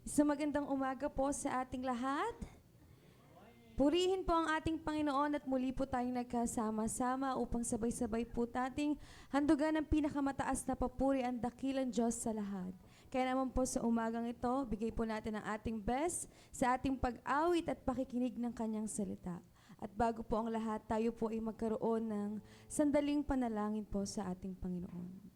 Isang magandang umaga po sa ating lahat. Purihin po ang ating Panginoon at muli po tayong nagkasama-sama upang sabay-sabay po nating handugan ang pinakamataas na papuri ang dakilang Diyos sa lahat. Kaya naman po sa umagang ito, bigay po natin ang ating best sa ating pag-awit at pakikinig ng kanyang salita. At bago po ang lahat, tayo po ay magkaroon ng sandaling panalangin po sa ating Panginoon.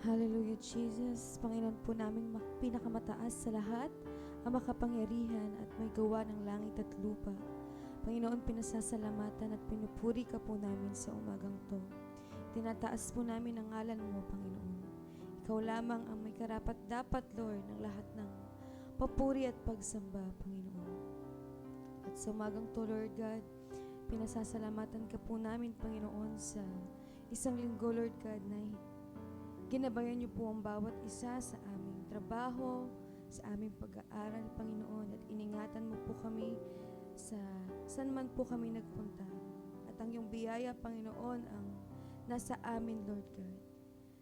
Hallelujah, Jesus. Panginoon po namin pinakamataas sa lahat, ang makapangyarihan at may gawa ng langit at lupa. Panginoon, pinasasalamatan at pinupuri ka po namin sa umagang to. Tinataas po namin ang ngalan mo, Panginoon. Ikaw lamang ang may karapat-dapat, Lord, ng lahat ng papuri at pagsamba, Panginoon. At sa umagang to, Lord God, pinasasalamatan ka po namin, Panginoon, sa isang linggo, Lord God, na ginabayan niyo po ang bawat isa sa aming trabaho, sa aming pag-aaral, Panginoon, at iningatan mo po kami sa saan man po kami nagpunta. At ang iyong biyaya, Panginoon, ang nasa amin, Lord God.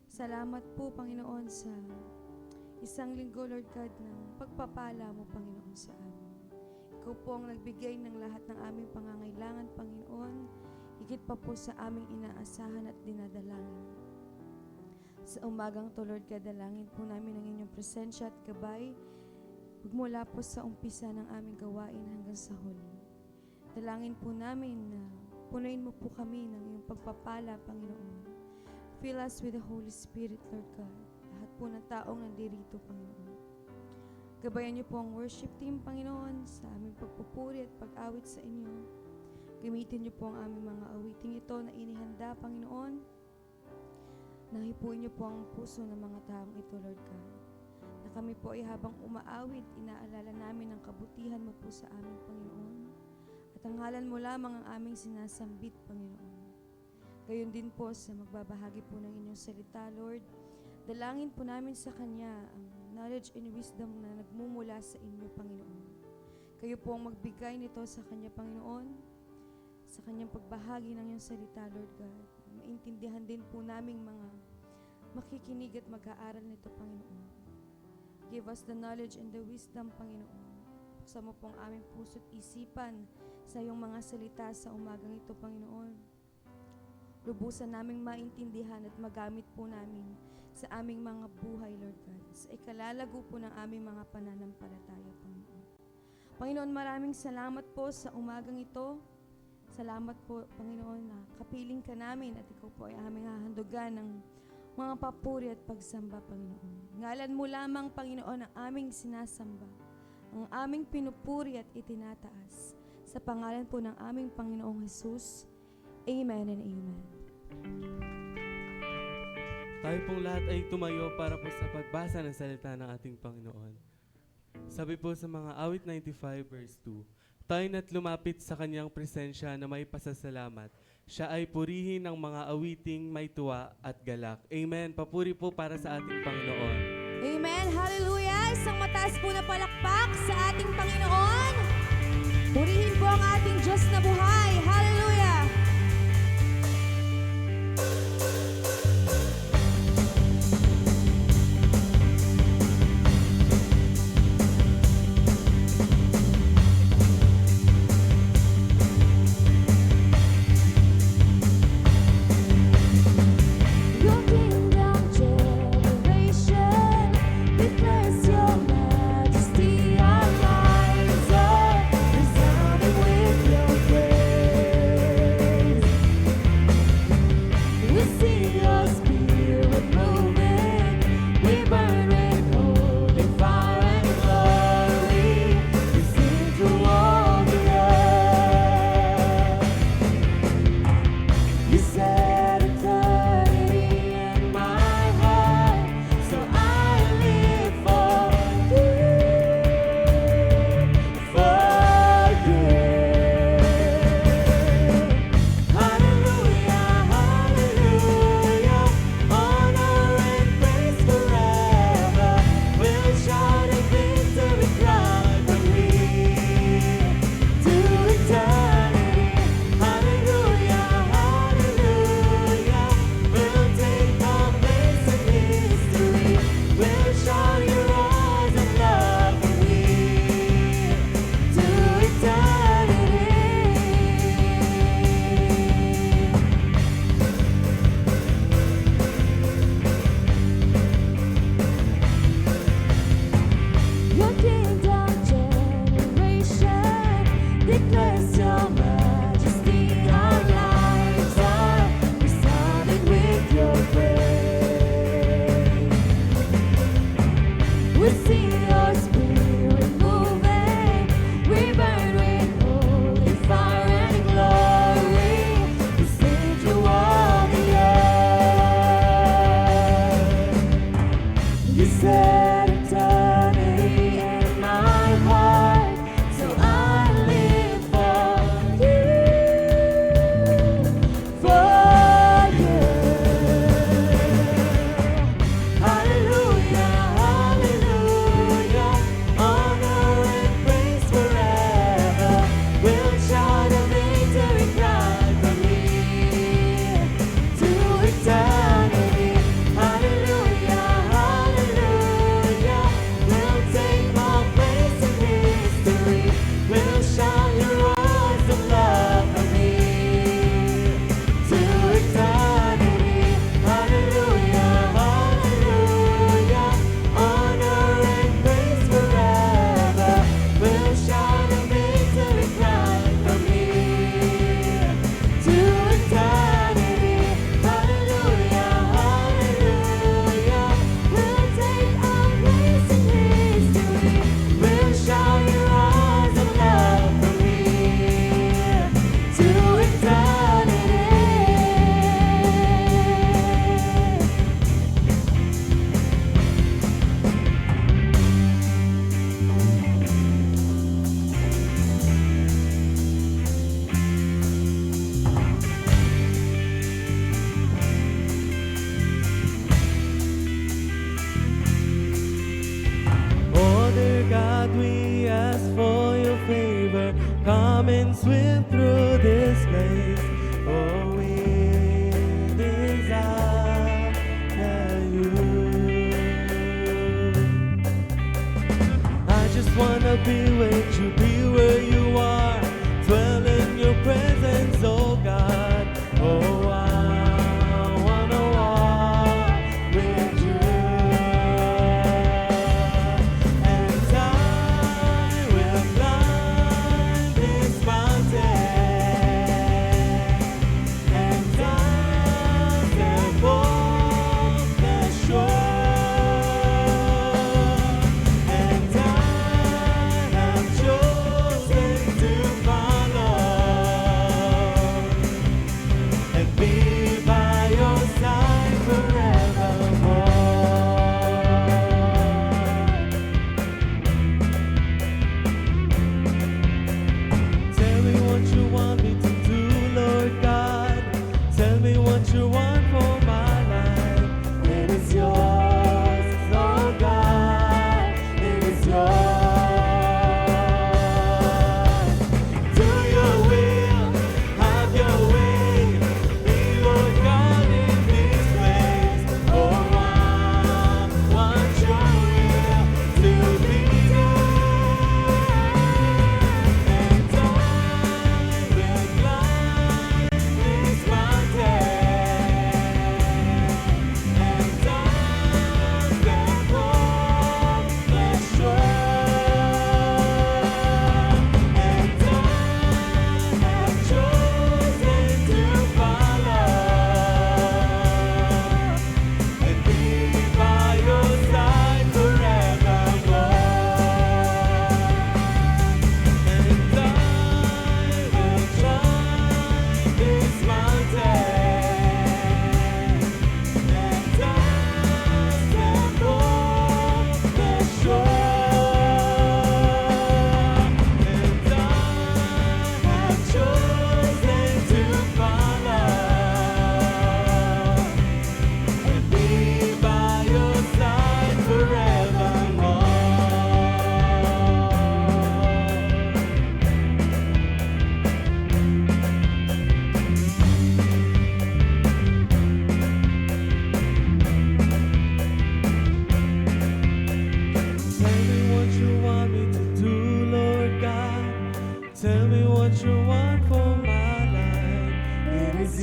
Salamat po, Panginoon, sa isang linggo, Lord God, ng pagpapala mo, Panginoon, sa amin. Ikaw po ang nagbigay ng lahat ng aming pangangailangan, Panginoon, higit pa po sa aming inaasahan at dinadalangin. Sa umagang to, Lord God, dalangin po namin ang inyong presensya at gabay magmula po sa umpisa ng aming gawain hanggang sa huli. Dalangin po namin na punuin mo po kami ng iyong pagpapala, Panginoon. Fill us with the Holy Spirit, Lord God. Lahat po ng taong nandirito, Panginoon. Gabayan niyo po ang worship team, Panginoon, sa aming pagpupuri at pag-awit sa inyo. Gamitin niyo po ang aming mga awiting ito na inihanda, Panginoon. Nahipuin niyo po ang puso ng mga taong ito, Lord God. Na kami po ay habang umaawit, inaalala namin ang kabutihan mo po sa aming Panginoon. At ang ngalan mo lamang ang aming sinasambit, Panginoon. Gayon din po sa magbabahagi po ng inyong salita, Lord. Dalangin po namin sa Kanya ang knowledge and wisdom na nagmumula sa inyo, Panginoon. Kayo po ang magbigay nito sa Kanya, Panginoon, sa Kanyang pagbahagi ng iyong salita, Lord God. Maintindihan din po naming mga makikinig at mag-aaral nito, Panginoon. Give us the knowledge and the wisdom, Panginoon. Buksan mo po ang aming puso't isipan sa iyong mga salita sa umagang ito, Panginoon. Lubusan naming maintindihan at magamit po namin sa aming mga buhay, Lord God. Sa ikalalago po ng aming mga pananampalataya, Panginoon. Panginoon, maraming salamat po sa umagang ito. Salamat po, Panginoon, na kapiling ka namin at ikaw po ay aming hahandugan ng mga papuri at pagsamba, Panginoon. Ngalan mo lamang, Panginoon, ang aming sinasamba, ang aming pinupuri at itinataas. Sa pangalan po ng aming Panginoong Jesus. Amen and amen. Tayo pong lahat ay tumayo para po sa pagbasa ng salita ng ating Panginoon. Sabi po sa mga awit 95 verse 2, tayo na't lumapit sa kanyang presensya na may pasasalamat. Siya ay purihin ng mga awiting may tuwa at galak. Amen. Papuri po para sa ating Panginoon. Amen. Hallelujah. Isang mataas po na palakpak sa ating Panginoon. Purihin po ang ating Diyos na buhay. Hallelujah.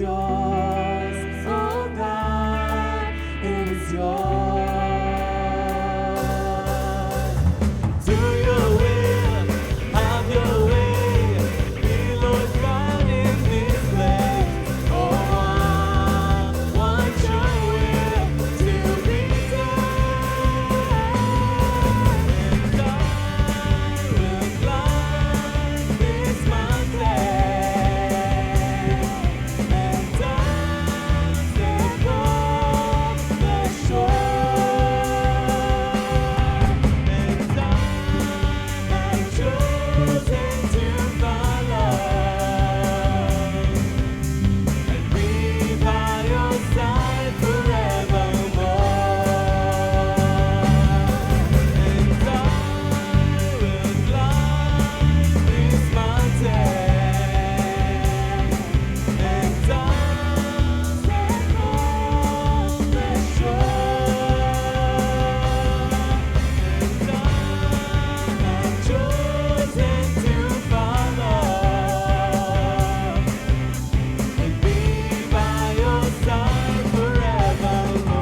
yours, oh God, it is yours. Do your will, have your way, be Lord God in this place. Oh, I want your will to be done. And I will climb this mountain, and I'll step on the shore, and I have chosen to follow and be by your side forevermore. And I will climb this mountain, and I'll step on the shore, and I have chosen to follow and be by your side forevermore.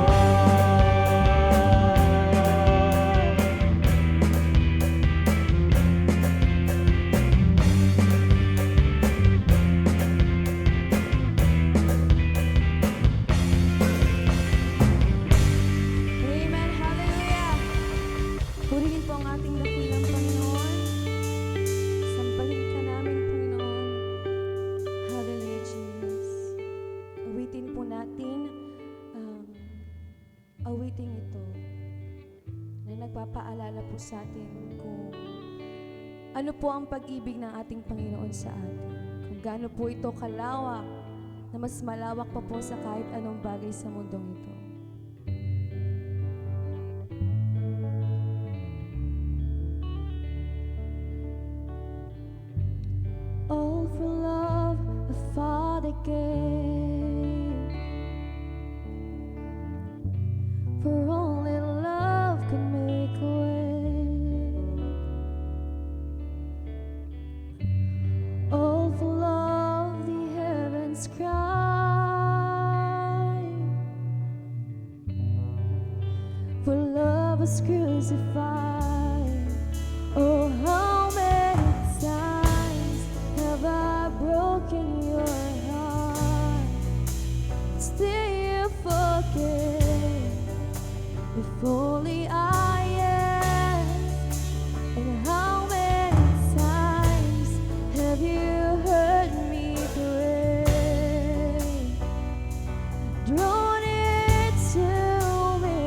Amen. Hallelujah. Purihin po ang ating dakilang Panginoon. Sampahin ka namin, Panginoon. Hallelujah, Jesus. Awitin po natin ang awiting ito na nagpapaalala po sa atin kung ano po ang pag-ibig ng ating Panginoon sa atin. Kung gaano po ito kalawak, na mas malawak pa po sa kahit anong bagay sa mundong ito. All for love the Father gave, for only love can make a way. All for love the heavens cry, for love was crucified. Oh, how many times have I broken your heart? Still you forget. If only I asked. And how many times have you heard me pray? Drawn it to me.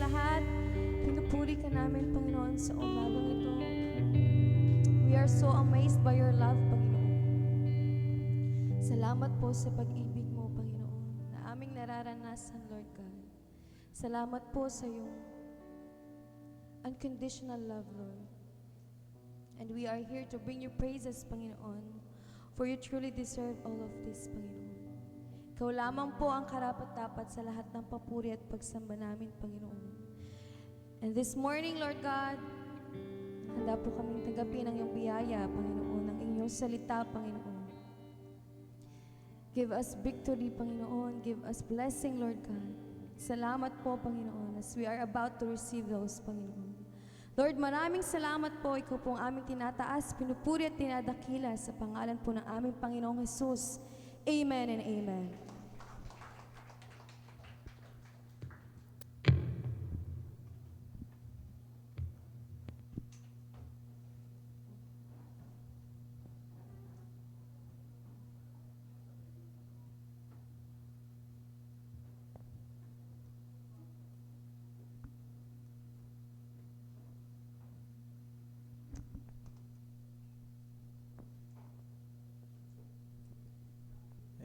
lahat, pinupuri ka namin, Panginoon, sa umagang ito. We are so amazed by your love, Panginoon. Salamat po sa pag-ibig mo, Panginoon, na aming nararanasan, Lord God. Salamat po sa iyong unconditional love, Lord. And we are here to bring you praises, Panginoon, for you truly deserve all of this, Panginoon. Ikaw lamang po ang karapat-dapat sa lahat ng papuri at pagsamba namin, Panginoon. And this morning, Lord God, handa po kaming tanggapin ang iyong biyaya, Panginoon, ang inyong salita, Panginoon. Give us victory, Panginoon. Give us blessing, Lord God. Salamat po, Panginoon, as we are about to receive those, Panginoon. Lord, maraming salamat po. Ikaw po ang aming tinataas, pinupuri at tinadakila sa pangalan po ng aming Panginoong Jesus. Amen and amen.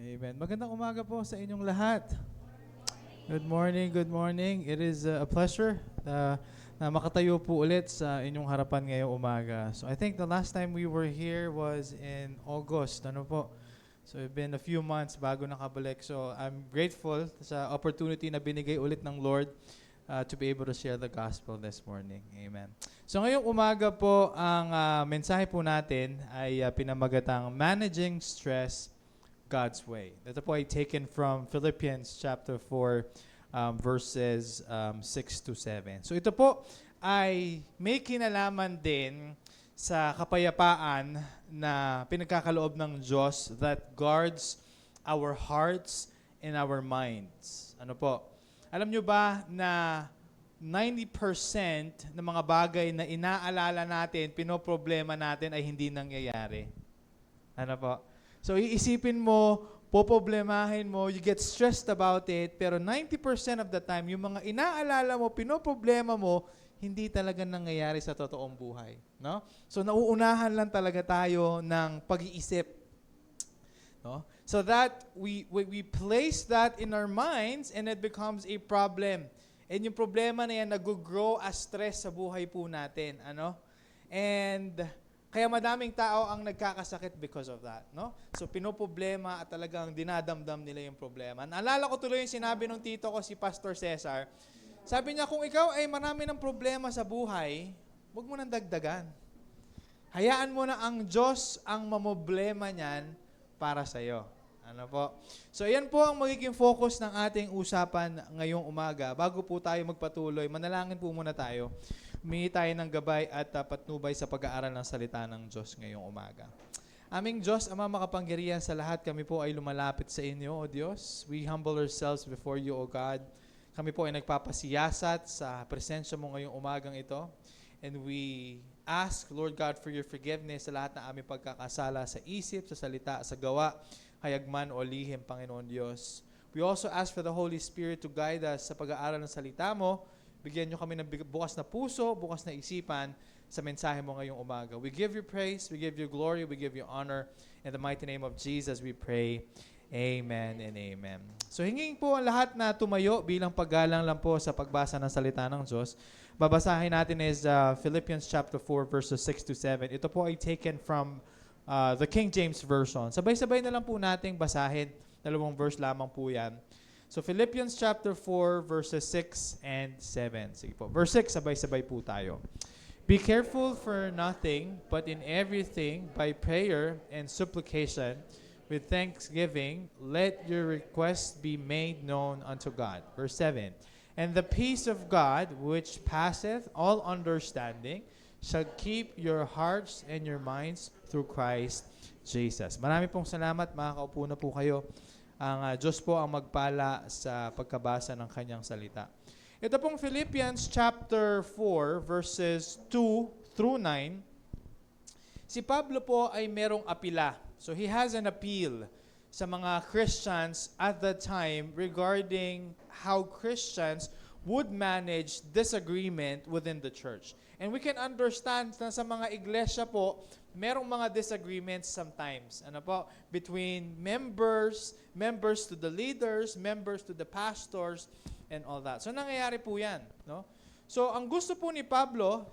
Amen. Magandang umaga po sa inyong lahat. Good morning, good morning. It is a pleasure na makatayo po ulit sa inyong harapan ngayong umaga. So I think the last time we were here was in August. Ano po? So it's been a few months bago nakabalik. So I'm grateful sa opportunity na binigay ulit ng Lord to be able to share the gospel this morning. Amen. So ngayong umaga po, ang mensahe po natin ay pinamagatang Managing Stress God's Way. Ito po ay taken from Philippians chapter 4 verses 6 to 7. So ito po ay may kinalaman din sa kapayapaan na pinagkakaloob ng Diyos that guards our hearts and our minds. Ano po? Alam nyo ba na 90% ng mga bagay na inaalala natin, pinoproblema natin ay hindi nangyayari? Ano po? So iisipin mo, poproblemahin mo, you get stressed about it, pero 90% of the time, yung mga inaalala mo, pinoproblema mo, hindi talaga nangyayari sa totoong buhay. No? So nauunahan lang talaga tayo ng pag-iisip. No? So that we place that in our minds and it becomes a problem. And yung problema na yan, nag-grow as stress sa buhay po natin. Ano? And kaya madaming tao ang nagkakasakit because of that, no? So pinoproblema at talagang dinadamdam nila yung problema. Naalala ko tuloy yung sinabi ng tito ko, si Pastor Cesar. Sabi niya, kung ikaw ay marami ng problema sa buhay, huwag mo nang dagdagan. Hayaan mo na ang Diyos ang mamoblema niyan para sa iyo. Ano po? So yan po ang magiging focus ng ating usapan ngayong umaga. Bago po tayo magpatuloy, manalangin po muna tayo. Humingi tayo ng gabay at patnubay sa pag-aaral ng salita ng Diyos ngayong umaga. Aming Diyos, Ama makapangyarihan sa lahat, kami po ay lumalapit sa inyo, O Diyos. We humble ourselves before you, O God. Kami po ay nagpapasiyasat sa presensya mo ngayong umagang ito. And we ask, Lord God, for your forgiveness sa lahat ng aming pagkakasala sa isip, sa salita, sa gawa, hayagman o lihim, Panginoon Diyos. We also ask for the Holy Spirit to guide us sa pag-aaral ng salita mo. Bigyan nyo kami ng bukas na puso, bukas na isipan sa mensahe mo ngayong umaga. We give you praise, we give you glory, we give you honor. In the mighty name of Jesus, we pray. Amen and amen. So hinging po ang lahat na tumayo bilang paggalang lang po sa pagbasa ng salita ng Diyos. Babasahin natin is Philippians chapter 4 verses 6 to 7. Ito po ay taken from the King James Version. Sabay-sabay na lang po nating basahin. 2 verse lamang po yan. So Philippians chapter 4 verses 6 and 7. Sige po. Verse 6, sabay-sabay po tayo. Be careful for nothing, but in everything, by prayer and supplication, with thanksgiving, let your requests be made known unto God. Verse 7. And the peace of God, which passeth all understanding, shall keep your hearts and your minds through Christ Jesus. Marami pong salamat. Makakaupo na po kayo. Ang Diyos po ang magpala sa pagkabasa ng kanyang salita. Ito pong Philippians chapter 4 verses 2 through 9. Si Pablo po ay merong apila. So he has an appeal sa mga Christians at that time regarding how Christians would manage disagreement within the church. And we can understand na sa mga iglesia po, merong mga disagreements sometimes. Ano po? Between members to the leaders, members to the pastors, and all that. So nangyayari po yan. No? So ang gusto po ni Pablo,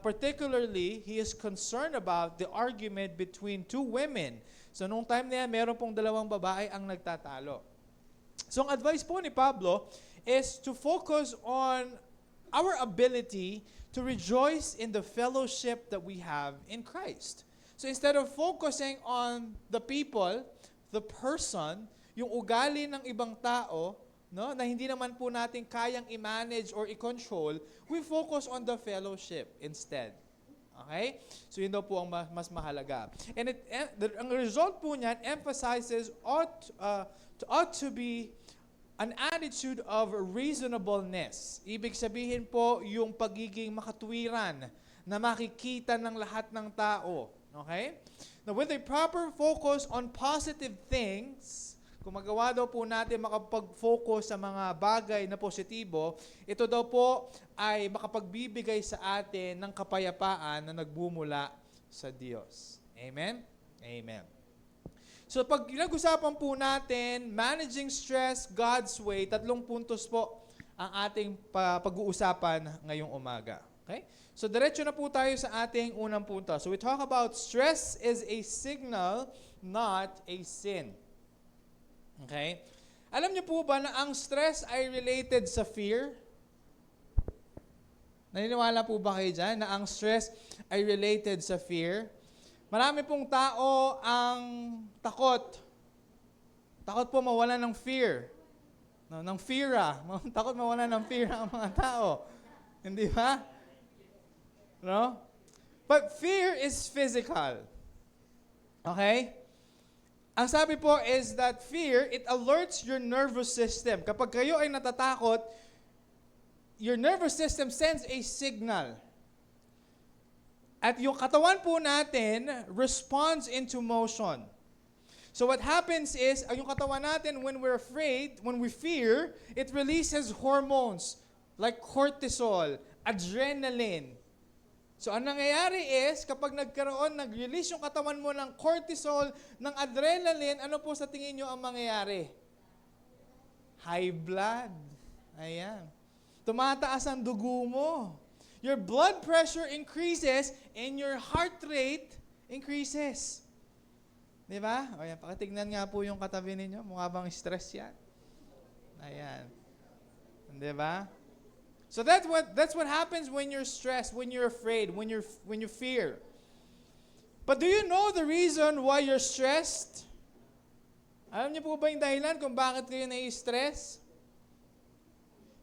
particularly, he is concerned about the argument between two women. So nung time na yan, meron pong dalawang babae ang nagtatalo. So ang advice po ni Pablo is to focus on our ability to rejoice in the fellowship that we have in Christ. So instead of focusing on the people, the person, yung ugali ng ibang tao, no, na hindi naman po natin kayang i-manage or i-control, we focus on the fellowship instead. Okay? So yun daw po ang mas mahalaga. And ang result po niyan emphasizes ought to be an attitude of reasonableness. Ibig sabihin po yung pagiging makatuwiran na makikita ng lahat ng tao. Okay? Now with a proper focus on positive things, kung magawa daw po natin makapag-focus sa mga bagay na positibo, ito daw po ay makapagbibigay sa atin ng kapayapaan na nagbumula sa Diyos. Amen? Amen. So pag nag-usapan po natin, managing stress God's way, 3 puntos po ang ating pag-uusapan ngayong umaga. Okay? So diretso na po tayo sa ating unang punto. So we talk about stress is a signal, not a sin. Okay? Alam niyo po ba na ang stress ay related sa fear? Naniniwala po ba kayo dyan na ang stress ay related sa fear? Marami pong tao ang takot. Takot po mawala ng fear. No, ng feara. Takot mawala ng fear ang mga tao. Hindi ba? No? But fear is physical. Okay? Ang sabi po is that fear, it alerts your nervous system. Kapag kayo ay natatakot, your nervous system sends a signal. At yung katawan po natin responds into motion. So what happens is, yung katawan natin, when we're afraid, when we fear, it releases hormones like cortisol, adrenaline. So ang nangyayari is, kapag nag-release yung katawan mo ng cortisol, ng adrenaline, ano po sa tingin nyo ang mangyayari? High blood. Ayan. Tumataas ang dugo mo. Your blood pressure increases and your heart rate increases. Di ba? O yan, pakitignan nga po yung katabi ninyo. Mukha bang stress yan? Ayan. Di ba? So that's what happens when you're stressed, when you're afraid, when you fear. But do you know the reason why you're stressed? Alam niyo po ba yung dahilan kung bakit kayo nai-stress?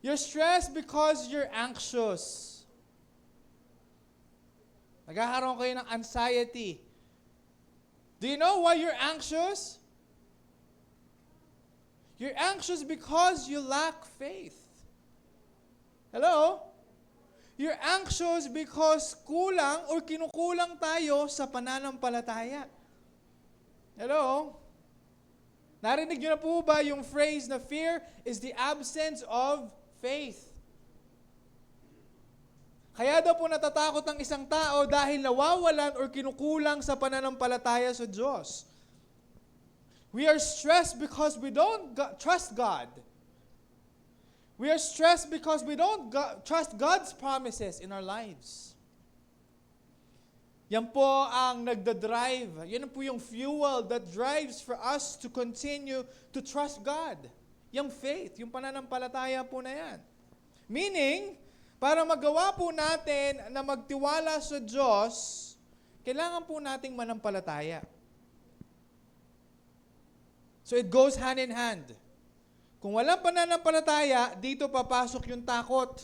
You're stressed because you're anxious. Nagkakaroon kayo ng anxiety. Do you know why you're anxious? You're anxious because you lack faith. Hello? You're anxious because kulang or kinukulang tayo sa pananampalataya. Hello? Narinig niyo na po ba yung phrase na fear is the absence of faith? Kaya daw po natatakot ang isang tao dahil nawawalan or kinukulang sa pananampalataya sa Diyos. We are stressed because we don't trust God. We are stressed because we don't trust God's promises in our lives. Yan po ang nagda-drive. Yan po yung fuel that drives for us to continue to trust God. Yung faith, yung pananampalataya po na yan. Meaning, para magawa po natin na magtiwala sa Diyos, kailangan po nating manampalataya. So it goes hand in hand. Kung walang pananampalataya, dito papasok yung takot.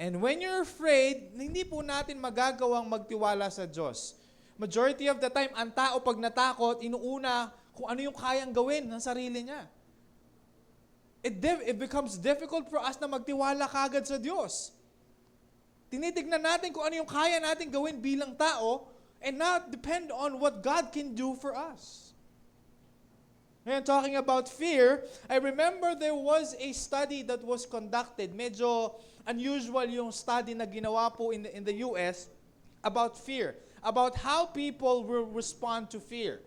And when you're afraid, hindi po natin magagawang magtiwala sa Diyos. Majority of the time, ang tao pag natakot, inuuna kung ano yung kayang gawin ng sarili niya. It becomes difficult for us na magtiwala kagad sa Diyos. Tinitignan natin kung ano yung kaya natin gawin bilang tao and not depend on what God can do for us. Ngayon, talking about fear, I remember there was a study that was conducted. Medyo unusual yung study na ginawa po in the US about fear. About how people will respond to fear.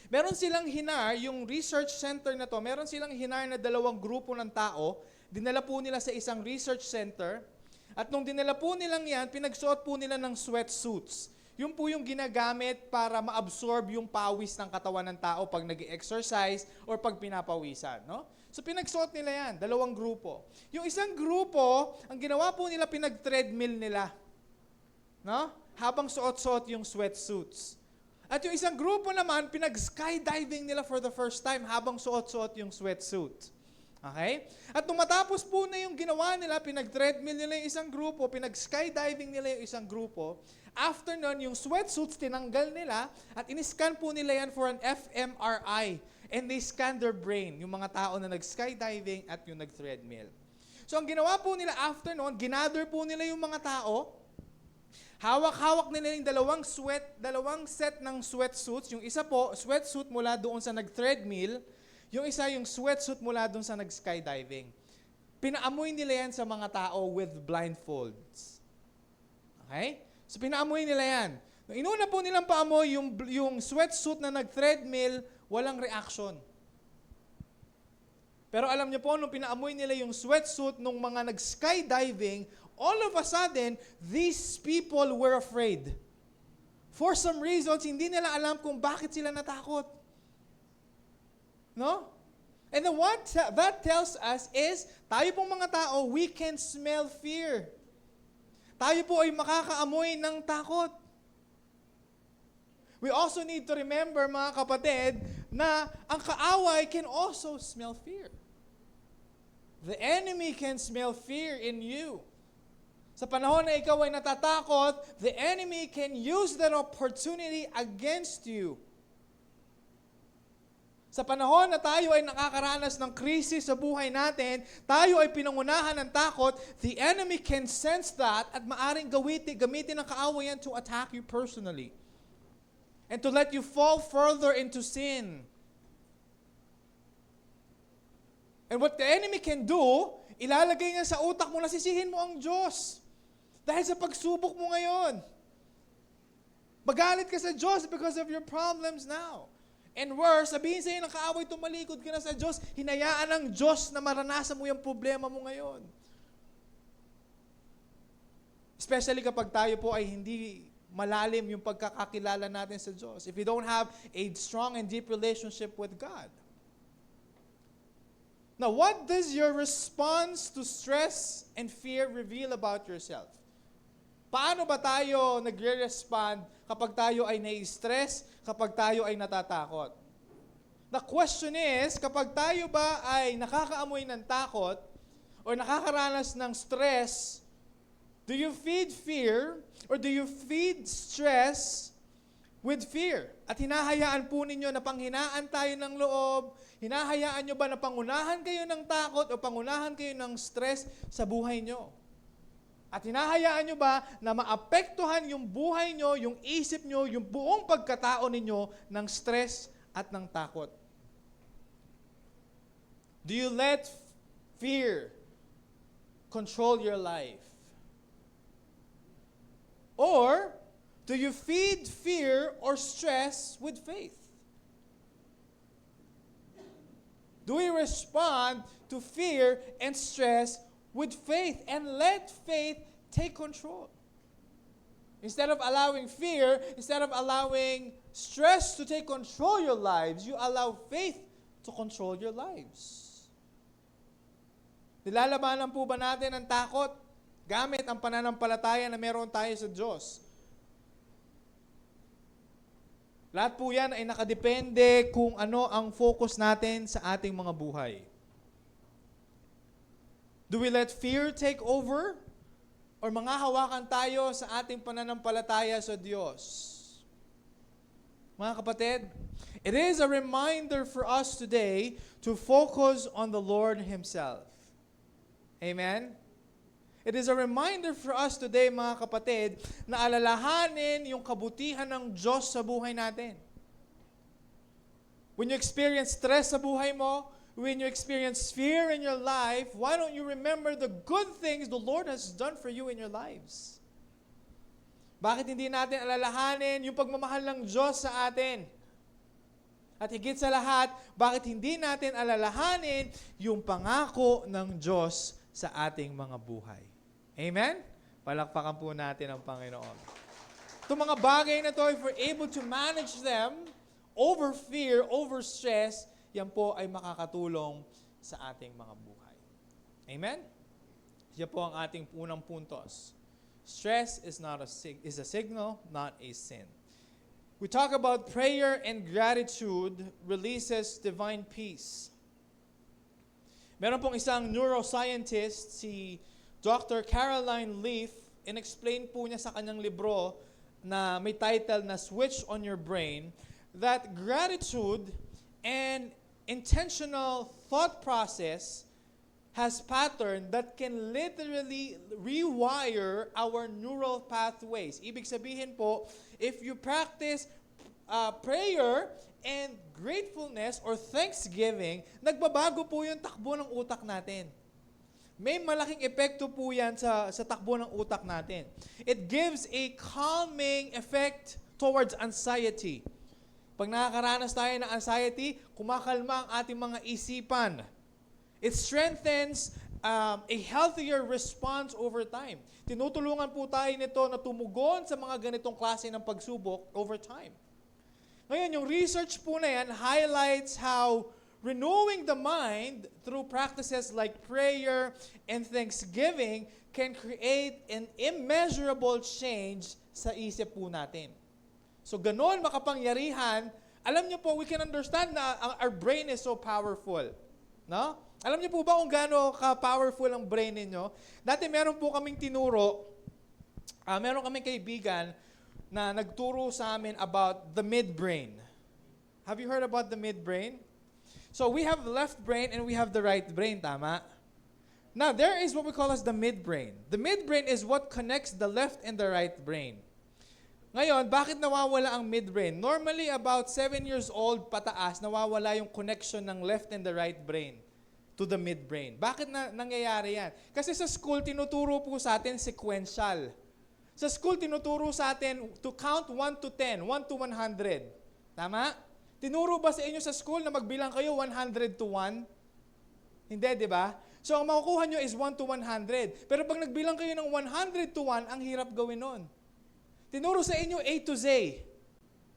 Meron silang hinar, yung research center na to, meron silang hinar na 2 grupo ng tao. Dinala po nila sa isang research center. At nung dinala po nilang yan, pinagsuot po nila ng sweatsuits. Yun po yung ginagamit para ma-absorb yung pawis ng katawan ng tao pag nag-exercise or pag pinapawisan. No? So pinagsuot nila yan, 2 grupo. Yung isang grupo, ang ginawa po nila, pinag-treadmill nila. No? Habang suot-suot yung sweatsuits. At yung isang grupo naman, pinag-skydiving nila for the first time habang suot-suot yung sweatsuit. Okay? At nung matapos po na yung ginawa nila, pinag-treadmill nila yung isang grupo, pinag-skydiving nila yung isang grupo, after nun, yung sweatsuits tinanggal nila at in-scan po nila yan for an fMRI. And they scan their brain, yung mga tao na nag-skydiving at yung nag-treadmill. So ang ginawa po nila after nun, ginather po nila yung mga tao, hawak-hawak nila yung dalawang set ng sweatsuits. Yung isa po, sweatsuit mula doon sa nag-treadmill, yung isa yung sweatsuit mula doon sa nag-skydiving. Pinaamoy nila yan sa mga tao with blindfolds. Okay? So pinaamoy nila yan. Nung inuna po nilang paamoy, yung sweatsuit na nag-treadmill, walang reaction. Pero alam niyo po, nung pinaamoy nila yung sweatsuit nung mga nag-skydiving, all of a sudden, these people were afraid. For some reasons, hindi nila alam kung bakit sila natakot. No? And then what that tells us is, tayo pong mga tao, we can smell fear. Tayo po ay makakaamoy ng takot. We also need to remember, mga kapatid, na ang kaaway can also smell fear. The enemy can smell fear in you. Sa panahon na ikaw ay natatakot, the enemy can use that opportunity against you. Sa panahon na tayo ay nakakaranas ng krisis sa buhay natin, tayo ay pinangunahan ng takot, the enemy can sense that at maaring gamitin ng kaaway yan to attack you personally. And to let you fall further into sin. And what the enemy can do, ilalagay niya sa utak mo na sisihin mo ang Diyos. Dahil sa pagsubok mo ngayon. Magalit ka sa Diyos because of your problems now. And worse, sabihin sa'yo ng kaaway, tumalikod ka na sa Diyos, hinayaan ng Diyos na maranasan mo yung problema mo ngayon. Especially kapag tayo po ay hindi malalim yung pagkakakilala natin sa Diyos. If you don't have a strong and deep relationship with God. Now, what does your response to stress and fear reveal about yourself? Paano ba tayo nagre-respond kapag tayo ay nai-stress, kapag tayo ay natatakot? The question is, kapag tayo ba ay nakakaamoy ng takot o nakakaranas ng stress, do you feed fear or do you feed stress with fear? At hinahayaan po ninyo na panghinaan tayo ng loob, hinahayaan nyo ba na pangunahan kayo ng takot o pangunahan kayo ng stress sa buhay nyo? At hinahayaan nyo ba na maapektuhan yung buhay nyo, yung isip nyo, yung buong pagkatao ninyo ng stress at ng takot? Do you let fear control your life? Or do you feed fear or stress with faith? Do we respond to fear and stress with faith and let faith take control? Instead of allowing fear, instead of allowing stress to take control your lives, you allow faith to control your lives. Nilalabanan po ba natin ang takot gamit ang pananampalataya na meron tayo sa Diyos? Lahat po yan ay nakadepende kung ano ang focus natin sa ating mga buhay. Do we let fear take over? Or manghahawakan tayo sa ating pananampalataya sa Diyos? Mga kapatid, it is a reminder for us today to focus on the Lord Himself. Amen? It is a reminder for us today, mga kapatid, na alalahanin yung kabutihan ng Diyos sa buhay natin. When you experience stress sa buhay mo, when you experience fear in your life, why don't you remember the good things the Lord has done for you in your lives? Bakit hindi natin alalahanin yung pagmamahal ng Diyos sa atin? At higit sa lahat, bakit hindi natin alalahanin yung pangako ng Diyos sa ating mga buhay? Amen? Palakpakan po natin ang Panginoon. Itong mga bagay na to, if we're able to manage them over fear, over stress, yan po ay makakatulong sa ating mga buhay. Amen? Yan po ang ating unang puntos. Stress is a signal, not a sin. We talk about prayer and gratitude releases divine peace. Meron pong isang neuroscientist, si Dr. Caroline Leaf, in-explain po niya sa kanyang libro na may title na Switch on Your Brain, that gratitude and intentional thought process has pattern that can literally rewire our neural pathways. Ibig sabihin po, if you practice prayer and gratefulness or thanksgiving, nagbabago po yung takbo ng utak natin. May malaking epekto po yan sa takbo ng utak natin. It gives a calming effect towards anxiety. Pag nakakaranas tayo ng anxiety, kumakalma ang ating mga isipan. It strengthens a healthier response over time. Tinutulungan po tayo nito na tumugon sa mga ganitong klase ng pagsubok over time. Ngayon, yung research po na yan highlights how renewing the mind through practices like prayer and thanksgiving can create an immeasurable change sa isip po natin. So, ganon makapangyarihan, alam niyo po, we can understand na our brain is so powerful. No? Alam niyo po ba kung gaano ka-powerful ang brain ninyo? Dati meron po kaming tinuro, meron kaming kaibigan na nagturo sa amin about the midbrain. Have you heard about the midbrain? So we have the left brain and we have the right brain, tama? Now, there is what we call as the midbrain. The midbrain is what connects the left and the right brain. Ngayon, bakit nawawala ang midbrain? Normally, about 7 years old pataas, nawawala yung connection ng left and the right brain to the midbrain. Bakit nangyayari yan? Kasi sa school, tinuturo po sa atin sequential. Sa school, tinuturo sa atin to count 1 to 10, 1 to 100. Tama? Tinuro ba sa inyo sa school na magbilang kayo 100 to 1? Hindi, di ba? So, ang makukuha nyo is 1 to 100. Pero pag nagbilang kayo ng 100 to 1, ang hirap gawin nun. Tinuro sa inyo A to Z.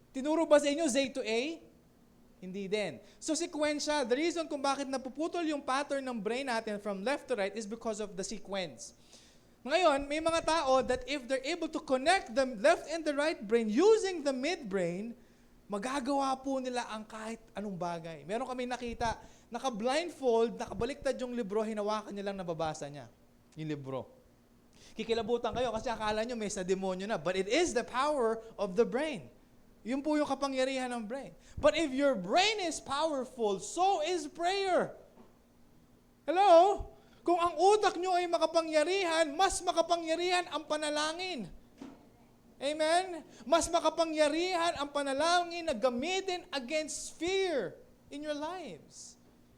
Tinuro ba sa inyo Z to A? Hindi din. So sequential, the reason kung bakit napuputol yung pattern ng brain natin from left to right is because of the sequence. Ngayon, may mga tao that if they're able to connect the left and the right brain using the midbrain, magagawa po nila ang kahit anong bagay. Meron kami nakita, naka-blindfold, nakabaliktad yung libro, hinawakan niya lang nababasa niya, yung libro. Kikilabutan kayo kasi akala nyo may sa demonyo na. But it is the power of the brain. Yun po yung kapangyarihan ng brain. But if your brain is powerful, so is prayer. Hello? Kung ang utak nyo ay makapangyarihan, mas makapangyarihan ang panalangin. Amen? Mas makapangyarihan ang panalangin na gamitin against fear in your lives.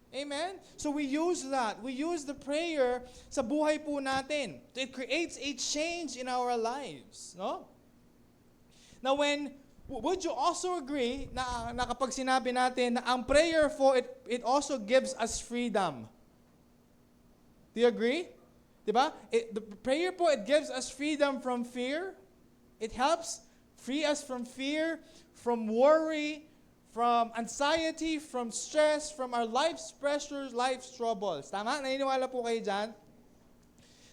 Amen? So we use that. We use the prayer sa buhay po natin. It creates a change in our lives. No? Now would you also agree na kapag sinabi natin na ang prayer po, it also gives us freedom? Do you agree? Diba? The prayer po, it gives us freedom from fear. It helps free us from fear, from worry, from anxiety, from stress, from our life's pressures, life's troubles. Tama? Naniniwala po kayo dyan?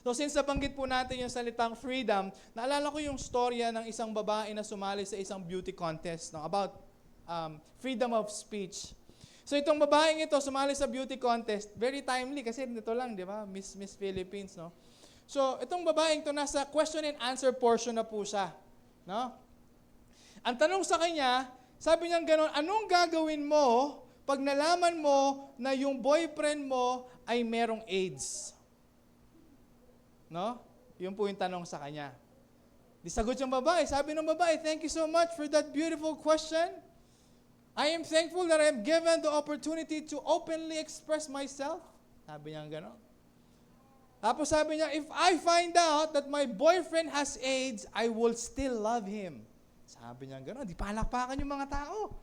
So since nabanggit po natin yung salitang freedom, naalala ko yung storya ng isang babae na sumali sa isang beauty contest about freedom of speech. So itong babaeng ito sumali sa beauty contest, very timely kasi nito lang, di ba? Miss Philippines, no? So itong babaeng ito nasa question and answer portion na po siya, no? Ang tanong sa kanya, sabi niya gano'n, anong gagawin mo pag nalaman mo na yung boyfriend mo ay merong AIDS? No? Yun po yung tanong sa kanya. Di sagot yung babae. Sabi ng babae, thank you so much for that beautiful question. I am thankful that I am given the opportunity to openly express myself. Sabi niya gano'n. Tapos sabi niya, if I find out that my boyfriend has AIDS, I will still love him. Sabi niya gano'n. Di palakpakan yung mga tao.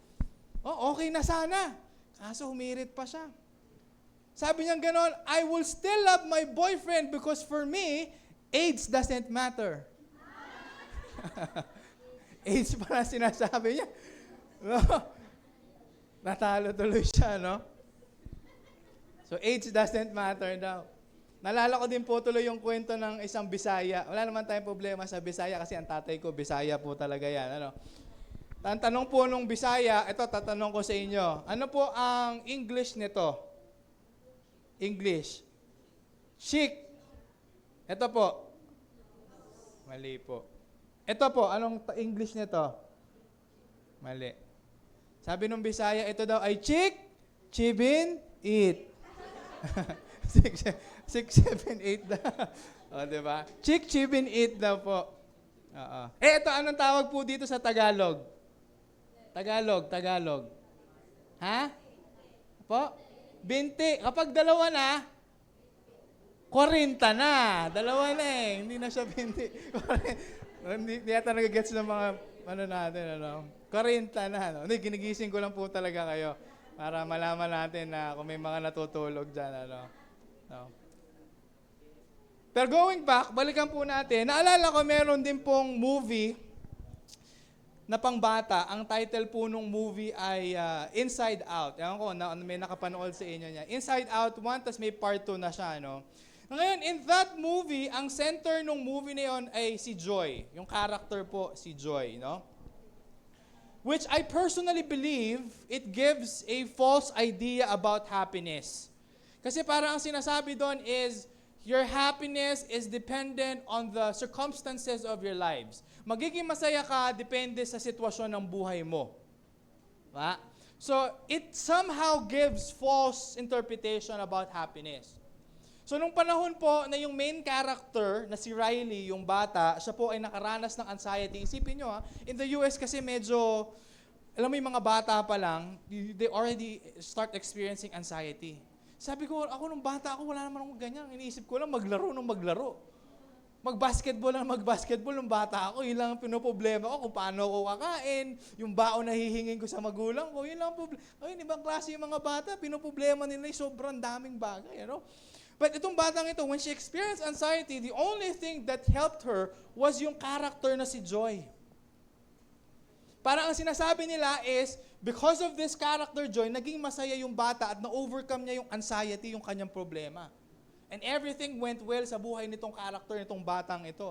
Oh, okay na sana. Kaso humirit pa siya. Sabi niya gano'n, I will still love my boyfriend because for me, AIDS doesn't matter. AIDS pala sinasabi niya. No? Natalo tuloy siya, no? So, AIDS doesn't matter daw. Nalala ko din po tuloy yung kwento ng isang Bisaya. Wala naman tayong problema sa Bisaya kasi ang tatay ko, Bisaya po talaga yan. Ano? Ang tanong po nung Bisaya, ito tatanong ko sa inyo. Ano po ang English nito? English. Chic. Ito po. Mali po. Ito po, anong English nito? Mali. Sabi nung Bisaya, ito daw ay chick, chibin, eat. 6, 7, 8 daw. O, diba? Chick, chibin, eat daw po. Oo. Ito, anong tawag po dito sa Tagalog? Tagalog. Ha? Po? 20. Kapag dalawa na, 40 na. Dalawa na eh. Hindi na siya 20. Hindi yata nagagets ng mga natin, 40 na. Hindi, ginigising ko lang po talaga kayo para malaman natin na kung may mga natutulog dyan, Pero going back, balikan po natin. Naalala ko meron din pong movie na pangbata. Ang title po nung movie ay Inside Out. Ewan ko, may nakapanood sa inyo niya. Inside Out 1, tas may part 2 na siya, Ngayon, in that movie, ang center nung movie na yun ay si Joy. Yung character po, si Joy, Which I personally believe, it gives a false idea about happiness. Kasi parang ang sinasabi doon is, your happiness is dependent on the circumstances of your lives. Magiging masaya ka, depende sa sitwasyon ng buhay mo. Diba? So, it somehow gives false interpretation about happiness. So, nung panahon po na yung main character, na si Riley, yung bata, siya po ay nakaranas ng anxiety. Isipin nyo, in the US kasi medyo, alam mo yung mga bata pa lang, they already start experiencing anxiety. Sabi ko, ako nung bata ako, wala naman akong ganyan. Iniisip ko lang, maglaro. Mag-basketball nung bata ako. Yun lang ang pinoproblema ko kung paano ako kakain, yung baon na hihingin ko sa magulang ko. Yun lang ang problema. Ayun, ibang klase yung mga bata, pinoproblema nila yung sobrang daming bagay. But itong batang ito, when she experienced anxiety, the only thing that helped her was yung character na si Joy. Parang ang sinasabi nila is, because of this character, Joy, naging masaya yung bata at na-overcome niya yung anxiety, yung kanyang problema. And everything went well sa buhay nitong character, nitong batang ito,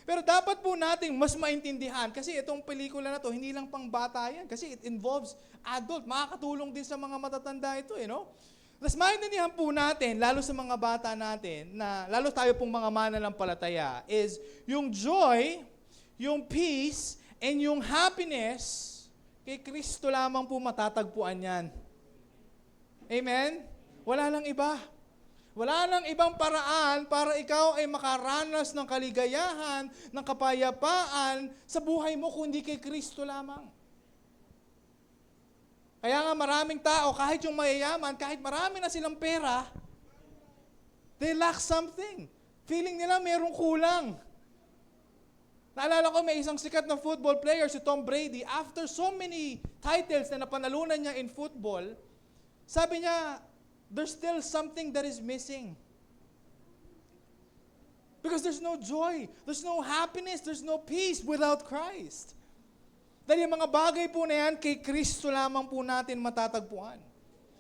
Pero dapat po nating mas maintindihan, kasi itong pelikula na to, hindi lang pang bata yan, kasi it involves adult. Makakatulong din sa mga matatanda ito, Mas maintindihan po natin, lalo sa mga bata natin, na lalo tayo pong mga mananampalataya, is yung joy, yung peace, and yung happiness, kay Kristo lamang po matatagpuan yan. Amen? Wala nang iba. Wala nang ibang paraan para ikaw ay makaranas ng kaligayahan, ng kapayapaan sa buhay mo kundi kay Kristo lamang. Kaya nga maraming tao, kahit yung mayayaman, kahit marami na silang pera, they lack something. Feeling nila mayroong kulang. Naalala ko may isang sikat na football player, si Tom Brady, after so many titles na napanalunan niya in football, sabi niya, there's still something that is missing. Because there's no joy, there's no happiness, there's no peace without Christ. Dahil yung mga bagay po na yan, kay Kristo lamang po natin matatagpuan.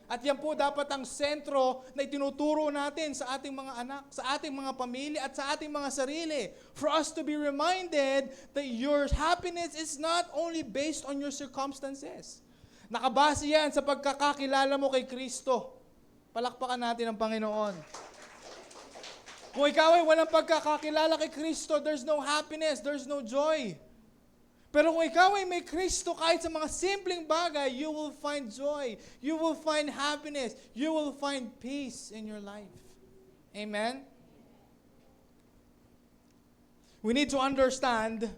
At yan po dapat ang sentro na itinuturo natin sa ating mga anak, sa ating mga pamilya, at sa ating mga sarili. For us to be reminded that your happiness is not only based on your circumstances. Nakabase yan sa pagkakakilala mo kay Kristo. Palakpakan natin ang Panginoon. Kung ikaw ay walang pagkakakilala kay Kristo, there's no happiness, there's no joy. Pero kung ikaw ay may Kristo, kahit sa mga simpleng bagay, you will find joy. You will find happiness. You will find peace in your life. Amen? We need to understand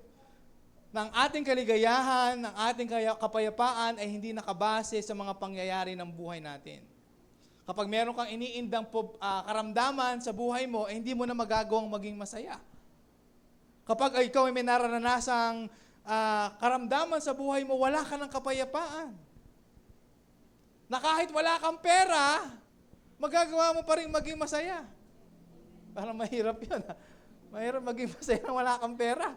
na ang ating kaligayahan, ang ating kapayapaan ay hindi nakabase sa mga pangyayari ng buhay natin. Kapag meron kang iniindang karamdaman sa buhay mo, hindi mo na magagawang maging masaya. Kapag ikaw ay may naranasang karamdaman sa buhay mo, wala ka ng kapayapaan. Na kahit wala kang pera, magagawa mo pa rin maging masaya. Parang mahirap yun. Mahirap maging masaya na wala kang pera.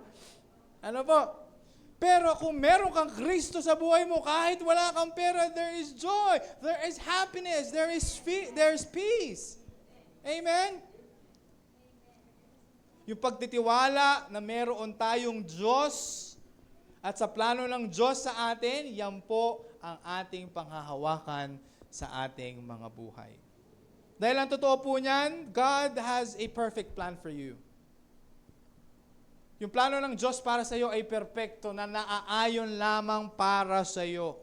Ano po? Pero kung meron kang Kristo sa buhay mo, kahit wala kang pera, there is joy, there is happiness, there is peace. Amen? Yung pagtitiwala na meron tayong Diyos at sa plano ng Diyos sa atin, yan po ang ating panghahawakan sa ating mga buhay. Dahil ang totoo po niyan, God has a perfect plan for you. Yung plano ng Diyos para sa iyo ay perpekto na naaayon lamang para sa iyo.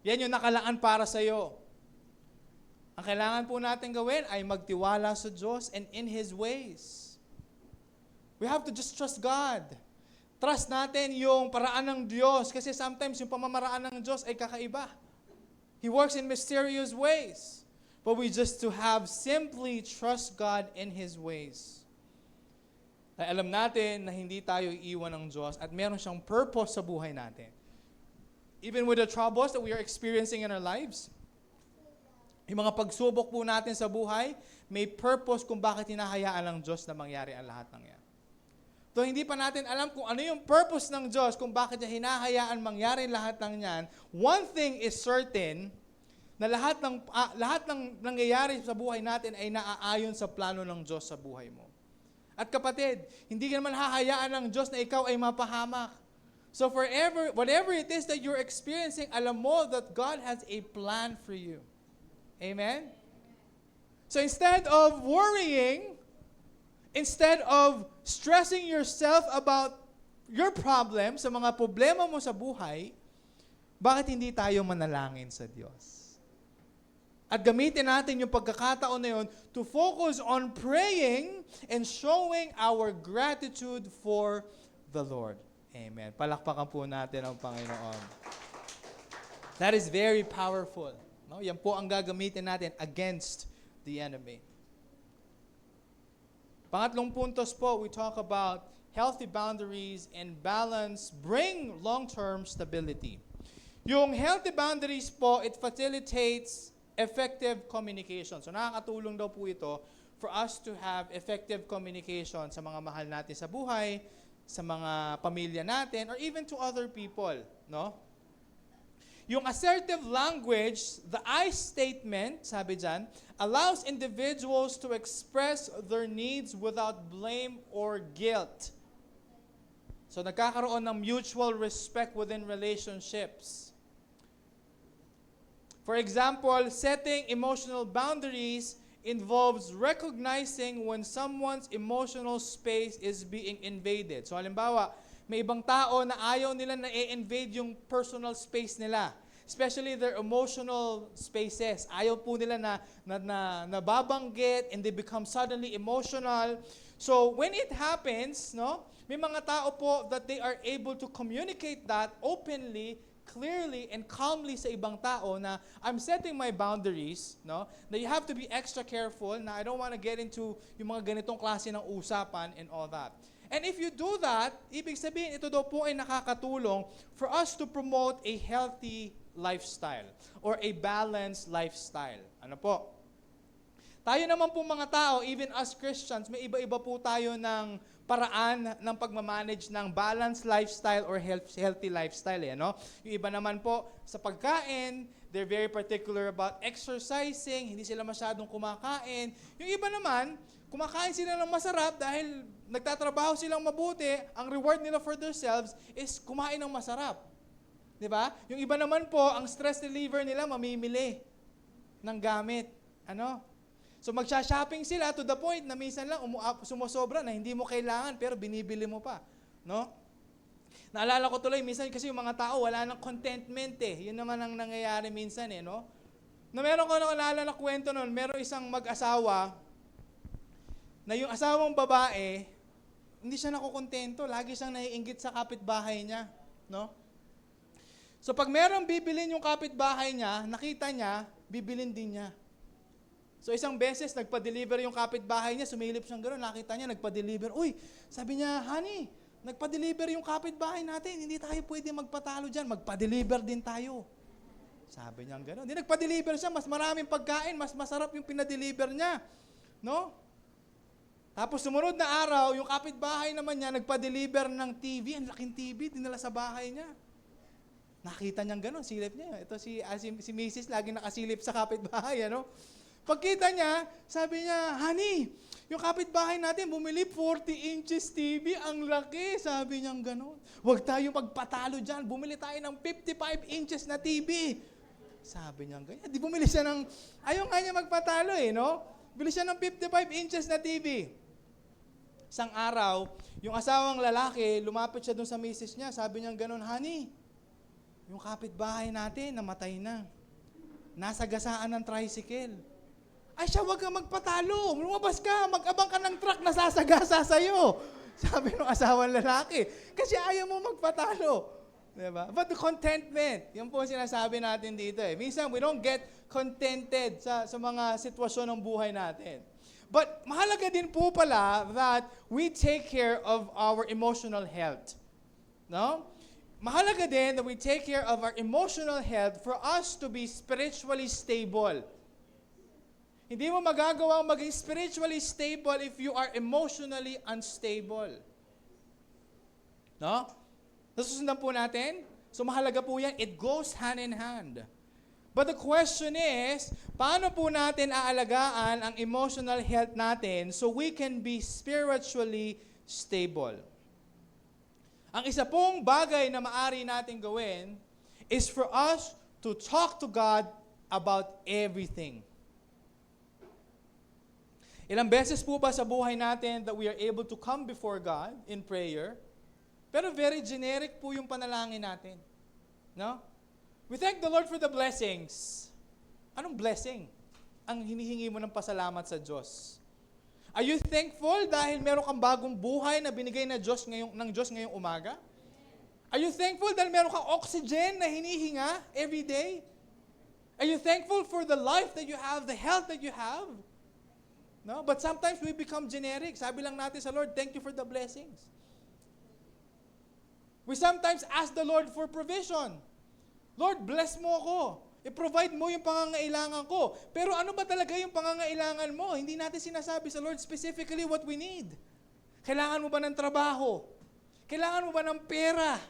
Yan yung nakalaan para sa iyo. Ang kailangan po natin gawin ay magtiwala sa Diyos and in His ways. We have to just trust God. Trust natin yung paraan ng Diyos kasi sometimes yung pamamaraan ng Diyos ay kakaiba. He works in mysterious ways. But we just to have simply trust God in His ways. Ay alam natin na hindi tayo iiwan ng Diyos at meron siyang purpose sa buhay natin. Even with the troubles that we are experiencing in our lives, yung mga pagsubok po natin sa buhay, may purpose kung bakit hinahayaan ng Diyos na mangyari ang lahat ng yan. Though hindi pa natin alam kung ano yung purpose ng Diyos, kung bakit niya hinahayaan mangyari lahat ng yan, one thing is certain, na lahat ng nangyayari sa buhay natin ay naaayon sa plano ng Diyos sa buhay mo. At kapatid, hindi ka naman hahayaan ng Diyos na ikaw ay mapahamak. So whatever it is that you're experiencing, alam mo that God has a plan for you. Amen? So instead of worrying, instead of stressing yourself about your problems, sa mga problema mo sa buhay, bakit hindi tayo manalangin sa Diyos? At gamitin natin yung pagkakataon na yun to focus on praying and showing our gratitude for the Lord. Amen. Palakpakan po natin ang Panginoon. That is very powerful. No? Yan po ang gagamitin natin against the enemy. Pangatlong puntos po, we talk about healthy boundaries and balance bring long-term stability. Yung healthy boundaries po, it facilitates effective communication. So nakakatulong daw po ito for us to have effective communication sa mga mahal natin sa buhay, sa mga pamilya natin, or even to other people. No? Yung assertive language, the I statement, sabi dyan, allows individuals to express their needs without blame or guilt. So nagkakaroon ng mutual respect within relationships. For example, setting emotional boundaries involves recognizing when someone's emotional space is being invaded. So halimbawa, may ibang tao na ayaw nila na i-invade yung personal space nila. Especially their emotional spaces. Ayaw po nila na nababanggit and they become suddenly emotional. So when it happens, no, may mga tao po that they are able to communicate that openly, clearly and calmly sa ibang tao na I'm setting my boundaries, no? Na you have to be extra careful na I don't want to get into yung mga ganitong klase ng usapan and all that. And if you do that, ibig sabihin ito daw po ay nakakatulong for us to promote a healthy lifestyle or a balanced lifestyle. Ano po? Tayo naman po mga tao, even as Christians, may iba-iba po tayo ng paraan ng pagmamanage ng balanced lifestyle or healthy lifestyle. No? Yung iba naman po sa pagkain, they're very particular about exercising, hindi sila masyadong kumakain. Yung iba naman, kumakain sila ng masarap dahil nagtatrabaho silang mabuti, ang reward nila for themselves is kumain ng masarap. Diba? Yung iba naman po, ang stress reliever nila, mamimili ng gamit. Ano? So magsha-shopping sila to the point na minsan lang sumusobra na hindi mo kailangan pero binibili mo pa. No? Naalala ko tuloy, minsan kasi yung mga tao wala nang contentment eh. Yun naman ang nangyayari minsan eh. No? Na meron ko naalala na kwento noon, meron isang mag-asawa na yung asawang babae, hindi siya nakukontento. Lagi siyang naiinggit sa kapitbahay niya. No? So pag merong bibilin yung kapitbahay niya, nakita niya, bibilin din niya. So isang beses, nagpa-deliver yung kapitbahay niya, sumilip siyang gano'n, nakita niya, nagpa-deliver. Uy, sabi niya, honey, nagpa-deliver yung kapitbahay natin, hindi tayo pwede magpatalo dyan, magpa-deliver din tayo. Sabi niya gano'n. Hindi nagpa-deliver siya, mas maraming pagkain, mas masarap yung pinadeliver niya. No? Tapos sumunod na araw, yung kapitbahay naman niya, nagpa-deliver ng TV, ang laking TV, dinala sa bahay niya. Nakita niyang gano'n, silip niya. Ito si Mrs. lagi nakasilip sa kapitbahay, ano? Pagkita niya, sabi niya, honey, yung kapitbahay natin bumili 40 inches TV, ang laki. Sabi niya gano'n. Huwag tayo magpatalo dyan, bumili tayo ng 55 inches na TV. Sabi niya ganyan. Di bumili siya ng, ayaw nga niya magpatalo no? Bili siya ng 55 inches na TV. Isang araw, yung asawang lalaki, lumapit siya dun sa misis niya, sabi niya gano'n, honey, yung kapitbahay natin, namatay na. Nasa gasaan ng tricycle. Ay siya, wag kang magpatalo. Lumabas ka, mag-abang ka ng truck na sasagasa sa'yo. Sabi ng asawang lalaki. Kasi ayaw mo magpatalo. Diba? But the contentment, yun po sinasabi natin dito Minsan, we don't get contented sa mga sitwasyon ng buhay natin. But mahalaga din po pala that we take care of our emotional health. No? Mahalaga din that we take care of our emotional health for us to be spiritually stable. Hindi mo magagawang maging spiritually stable if you are emotionally unstable. No? Nasusundan po natin? So mahalaga po yan. It goes hand in hand. But the question is, paano po natin aalagaan ang emotional health natin so we can be spiritually stable? Ang isa pong bagay na maaari natin gawin is for us to talk to God about everything. Ilang beses po ba sa buhay natin that we are able to come before God in prayer? Pero very generic po yung panalangin natin. No? We thank the Lord for the blessings. Anong blessing ang hinihingi mo ng pasalamat sa Diyos? Are you thankful dahil meron kang bagong buhay na binigay ng Diyos ngayong umaga? Are you thankful dahil meron kang oxygen na hinihinga every day? Are you thankful for the life that you have, the health that you have? No? But sometimes we become generic. Sabi lang natin sa Lord, thank you for the blessings. We sometimes ask the Lord for provision. Lord, bless mo ako. I-provide mo yung pangangailangan ko. Pero ano ba talaga yung pangangailangan mo? Hindi natin sinasabi sa Lord specifically what we need. Kailangan mo ba ng trabaho? Kailangan mo ba ng pera?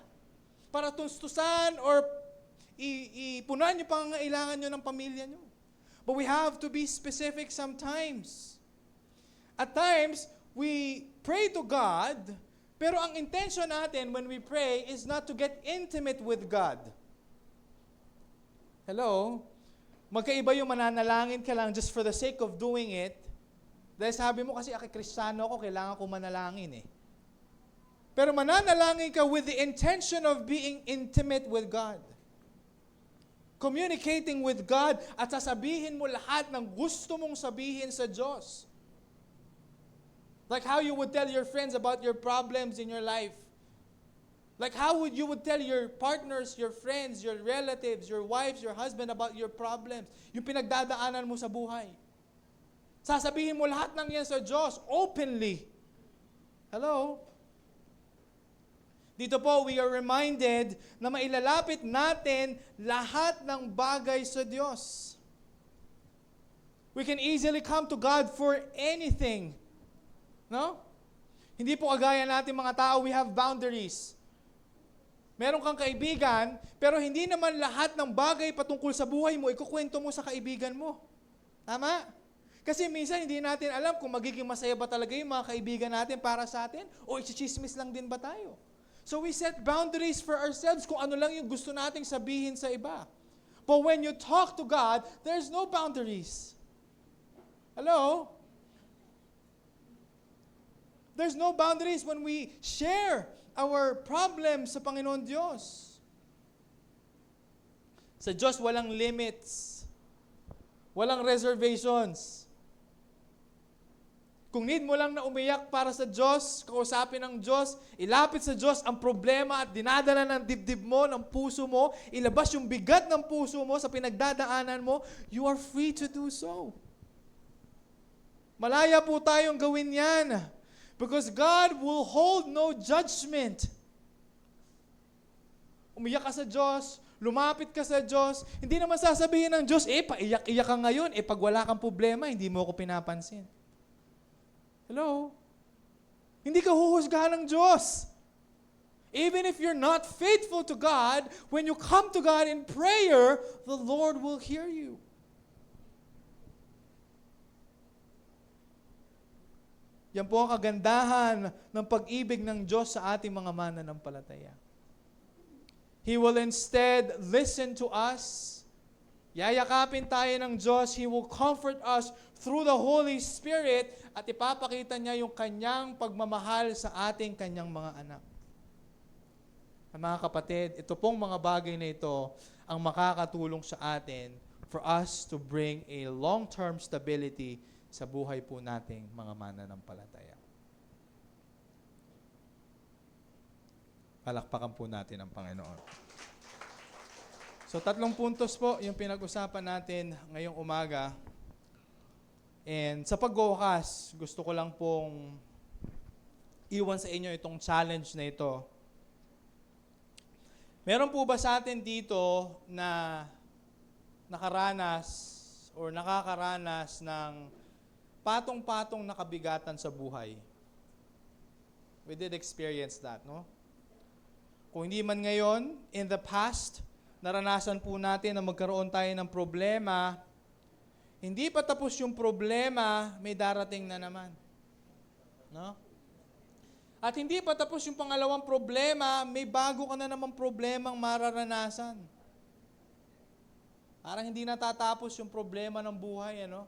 Para tustusan or ipunan yung pangangailangan nyo ng pamilya nyo. But we have to be specific sometimes. At times, we pray to God, pero ang intention natin when we pray is not to get intimate with God. Hello? Magkaiba yung mananalangin ka lang just for the sake of doing it. Dahil sabi mo kasi, Kristiyano ako, kailangan ko manalangin Pero mananalangin ka with the intention of being intimate with God. Communicating with God at sasabihin mo lahat ng gusto mong sabihin sa Diyos. Like how you would tell your friends about your problems in your life. Like how you would tell your partners, your friends, your relatives, your wives, your husband about your problems. Yung pinagdadaanan mo sa buhay. Sasabihin mo lahat ng yan sa Diyos openly. Hello? Dito po, we are reminded na mailalapit natin lahat ng bagay sa Diyos. We can easily come to God for anything. No? Hindi po kagaya natin mga tao, we have boundaries. Meron kang kaibigan, pero hindi naman lahat ng bagay patungkol sa buhay mo, ikukwento mo sa kaibigan mo. Tama? Kasi minsan hindi natin alam kung magiging masaya ba talaga yung mga kaibigan natin para sa atin, o itsichismis lang din ba tayo? So we set boundaries for ourselves kung ano lang yung gusto nating sabihin sa iba. But when you talk to God, there's no boundaries. Hello? There's no boundaries when we share our problems sa Panginoon Diyos. Sa Diyos, walang limits. Walang reservations. Kung need mo lang na umiyak para sa Diyos, kausapin ng Diyos, ilapit sa Diyos ang problema at dinadala ng dibdib mo, ng puso mo, ilabas yung bigat ng puso mo sa pinagdadaanan mo, you are free to do so. Malaya po tayong gawin yan. Because God will hold no judgment. Umiyak ka sa Diyos, lumapit ka sa Diyos, hindi naman sasabihin ng Diyos, paiyak-iyak ka ngayon, pag wala kang problema, hindi mo ako pinapansin. Hello? Hindi ka huhusgahan ng Diyos. Even if you're not faithful to God, when you come to God in prayer, the Lord will hear you. Yan po ang kagandahan ng pag-ibig ng Diyos sa ating mga mananampalataya. He will instead listen to us. Yayakapin tayo ng Diyos. He will comfort us through the Holy Spirit at ipapakita niya yung kanyang pagmamahal sa ating kanyang mga anak. Mga kapatid, ito pong mga bagay na ito ang makakatulong sa atin for us to bring a long-term stability sa buhay po nating mga mananampalataya. Palakpakan po natin ang Panginoon. So 3 puntos po yung pinag-usapan natin ngayong umaga. And sa pagwawakas, gusto ko lang pong iwan sa inyo itong challenge na ito. Meron po ba sa atin dito na nakaranas or nakakaranas ng patong-patong na kabigatan sa buhay? We did experience that, no? Kung hindi man ngayon, in the past, naranasan po natin na magkaroon tayo ng problema. Hindi pa tapos yung problema, may darating na naman. No? At hindi pa tapos yung pangalawang problema, may bago ka na namang problemang mararanasan. Parang hindi natatapos yung problema ng buhay, ano?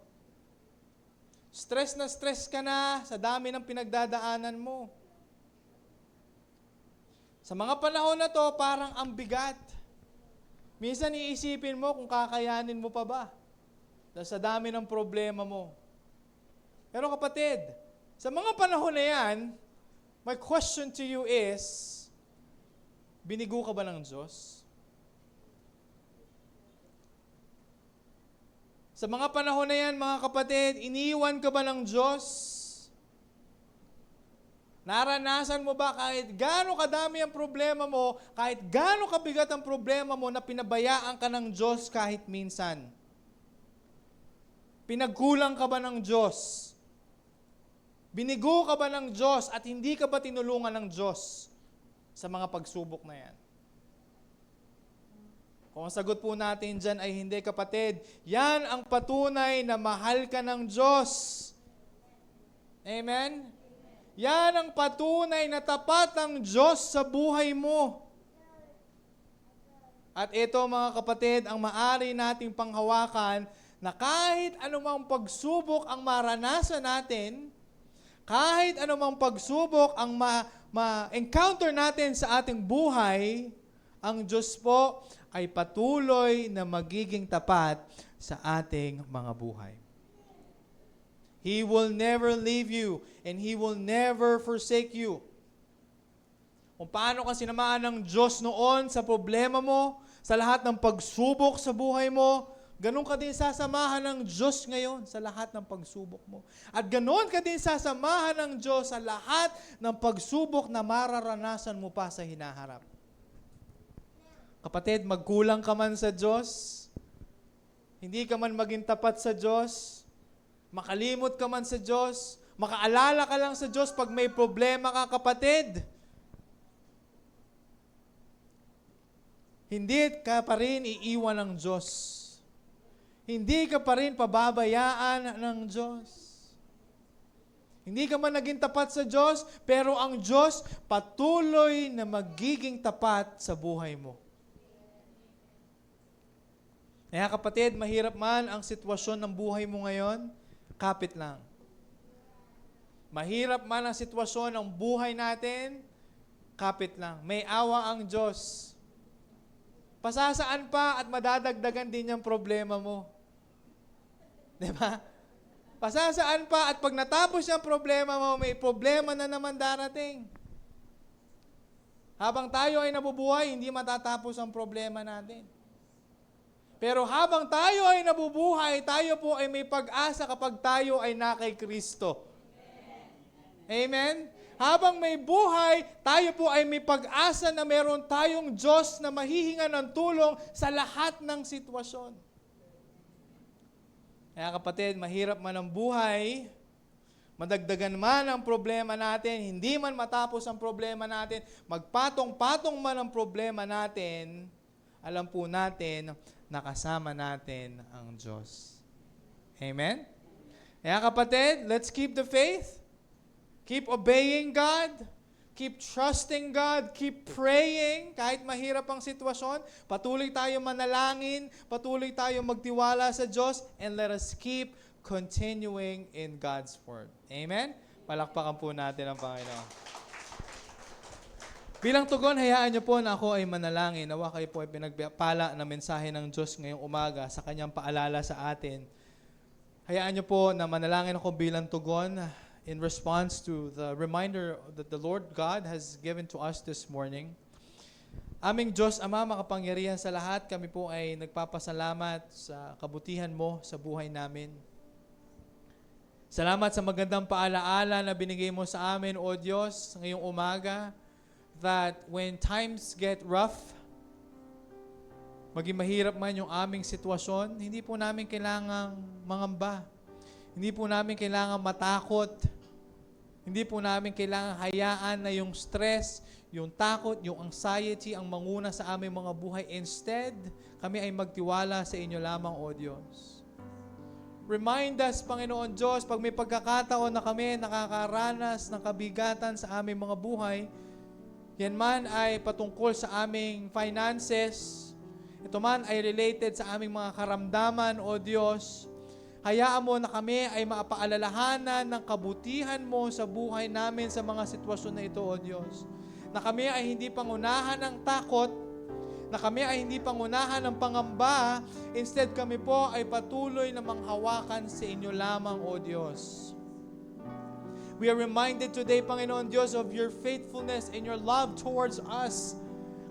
Stress na stress ka na sa dami ng pinagdadaanan mo. Sa mga panahon na to, parang ang bigat. Minsan iisipin mo kung kakayanin mo pa ba. Dahil sa dami ng problema mo. Pero kapatid, sa mga panahon na yan, my question to you is, binigo ka ba ng Diyos? Sa mga panahon na yan, mga kapatid, iniwan ka ba ng Diyos? Naranasan mo ba kahit gaano kadami ang problema mo, kahit gaano kabigat ang problema mo na pinabayaan ka ng Diyos kahit minsan? Pinagkulang ka ba ng Diyos? Binigo ka ba ng Diyos at hindi ka ba tinulungan ng Diyos sa mga pagsubok na yan? Kung ang sagot po natin dyan ay hindi, kapatid, yan ang patunay na mahal ka ng Diyos. Amen? Yan ang patunay na tapat ang Diyos sa buhay mo. At ito mga kapatid, ang maaari nating panghawakan na kahit anumang pagsubok ang maranasan natin, kahit anumang pagsubok ang ma-encounter natin sa ating buhay, ang Diyos po ay patuloy na magiging tapat sa ating mga buhay. He will never leave you and He will never forsake you. Kung paano ka sinamaan ng Diyos noon sa problema mo, sa lahat ng pagsubok sa buhay mo, ganun ka din sasamahan ng Diyos ngayon sa lahat ng pagsubok mo. At ganun ka din sasamahan ng Diyos sa lahat ng pagsubok na mararanasan mo pa sa hinaharap. Kapatid, magkulang ka man sa Diyos, hindi ka man maging tapat sa Diyos, makalimot ka man sa Diyos, makaalala ka lang sa Diyos pag may problema ka, kapatid, hindi ka pa rin iiwan ng Diyos. Hindi ka pa rin pababayaan ng Diyos. Hindi ka man naging tapat sa Diyos, pero ang Diyos patuloy na magiging tapat sa buhay mo. Kaya kapatid, mahirap man ang sitwasyon ng buhay mo ngayon, kapit lang. Mahirap man ang sitwasyon ng buhay natin, kapit lang. May awa ang Diyos. Pasasaan pa at madadagdagan din yung problema mo. Diba? Pasasaan pa at pag natapos yung problema mo, may problema na naman darating. Habang tayo ay nabubuhay, hindi matatapos ang problema natin. Pero habang tayo ay nabubuhay, tayo po ay may pag-asa kapag tayo ay na kay Kristo. Amen? Habang may buhay, tayo po ay may pag-asa na meron tayong Diyos na mahihinga ng tulong sa lahat ng sitwasyon. Kaya kapatid, mahirap man ang buhay, madagdagan man ang problema natin, hindi man matapos ang problema natin, magpatong-patong man ang problema natin, alam po natin, nakasama natin ang Diyos. Amen? Kaya kapatid, let's keep the faith. Keep obeying God. Keep trusting God. Keep praying. Kahit mahirap ang sitwasyon, patuloy tayo manalangin, patuloy tayo magtiwala sa Diyos, and let us keep continuing in God's Word. Amen? Palakpakan po natin ang Panginoon. Bilang tugon, hayaan niyo po na ako ay manalangin. Nawa kayo po ay pinagpala na mensahe ng Diyos ngayong umaga sa kanyang paalala sa atin. Hayaan niyo po na manalangin ako bilang tugon in response to the reminder that the Lord God has given to us this morning. Aming Diyos, Ama, makapangyarihan sa lahat, kami po ay nagpapasalamat sa kabutihan mo sa buhay namin. Salamat sa magandang paalaala na binigay mo sa amin, O Diyos, ngayong umaga, that when times get rough, maging mahirap man yung aming sitwasyon, hindi po namin kailangang mangamba. Hindi po namin kailangang matakot. Hindi po namin kailangang hayaan na yung stress, yung takot, yung anxiety ang manguna sa aming mga buhay. Instead, kami ay magtiwala sa inyo lamang, O Diyos. Remind us, Panginoon Diyos, pag may pagkakataon na kami nakakaranas ng kabigatan sa aming mga buhay, yan man ay patungkol sa aming finances, ito man ay related sa aming mga karamdaman, O Diyos, hayaan mo na kami ay maapaalalahanan ng kabutihan mo sa buhay namin sa mga sitwasyon na ito, O Diyos. Na kami ay hindi pangunahan ng takot, na kami ay hindi pangunahan ng pangamba, instead kami po ay patuloy na manghawakan sa inyo lamang, O Diyos. We are reminded today, Panginoon Diyos, of your faithfulness and your love towards us.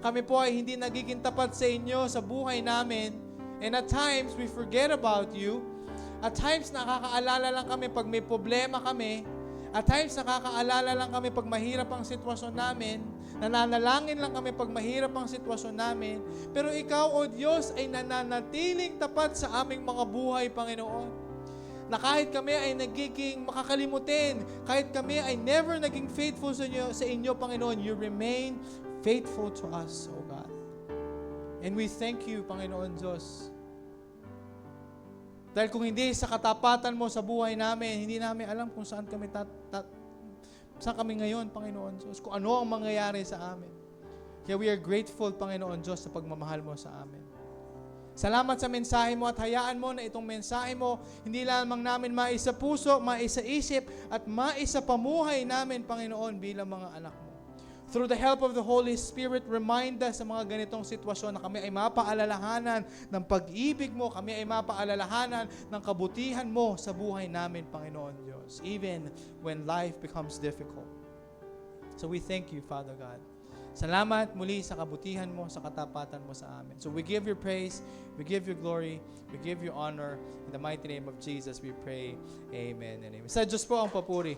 Kami po ay hindi nagiging tapat sa inyo sa buhay namin. And at times, we forget about you. At times, nakakaalala lang kami pag may problema kami. At times, nakakaalala lang kami pag mahirap ang sitwasyon namin. Nananalangin lang kami pag mahirap ang sitwasyon namin. Pero ikaw, O Diyos, ay nananatiling tapat sa aming mga buhay, Panginoon. Na kahit kami ay nagiging makakalimutin, kahit kami ay never naging faithful sa inyo, Panginoon, you remain faithful to us, O God. And we thank you, Panginoon Diyos. Dahil kung hindi sa katapatan mo sa buhay namin, hindi namin alam kung saan kami saan kami ngayon, Panginoon Diyos, kung ano ang mangyayari sa amin. Kaya we are grateful, Panginoon Diyos, sa pagmamahal mo sa amin. Salamat sa mensahe mo at hayaan mo na itong mensahe mo hindi lamang namin maisa puso, maisa isip at maisa pamuhay namin, Panginoon, bilang mga anak mo. Through the help of the Holy Spirit, remind us sa mga ganitong sitwasyon na kami ay mapaalalahanan ng pag-ibig mo, kami ay mapaalalahanan ng kabutihan mo sa buhay namin, Panginoon Diyos, even when life becomes difficult. So we thank you, Father God. Salamat muli sa kabutihan mo, sa katapatan mo sa amin. So we give you praise, we give you glory, we give you honor. In the mighty name of Jesus we pray. Amen and amen. Sa Diyos po ang papuri.